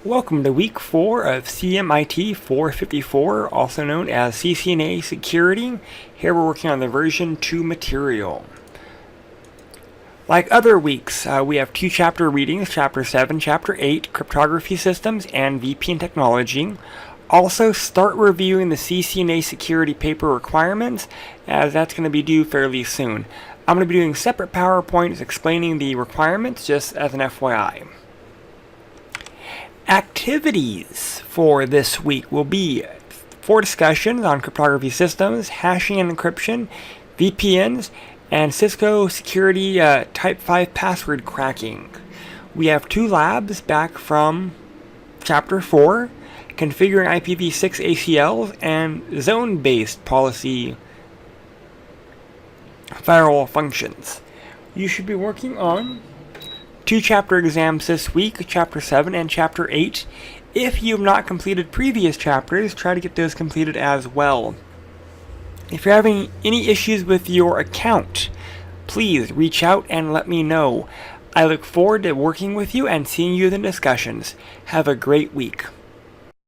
Welcome to week 4 of CMIT 454, also known as CCNA Security. Here we're working on the version 2 material. Like other weeks, we have 2 chapter readings, Chapter 7, Chapter 8, Cryptography Systems, and VPN Technology. Also, start reviewing the CCNA Security paper requirements, as that's going to be due fairly soon. I'm going to be doing separate PowerPoints explaining the requirements, just as an FYI. Activities for this week will be 4 discussions on cryptography systems, hashing and encryption, VPNs, and Cisco security Type 5 password cracking. We have 2 labs back from Chapter 4, configuring IPv6 ACLs, and zone-based policy firewall functions. You should be working on 2 chapter exams this week, Chapter 7 and Chapter 8. If you have not completed previous chapters, try to get those completed as well. If you're having any issues with your account, please reach out and let me know. I look forward to working with you and seeing you in the discussions. Have a great week.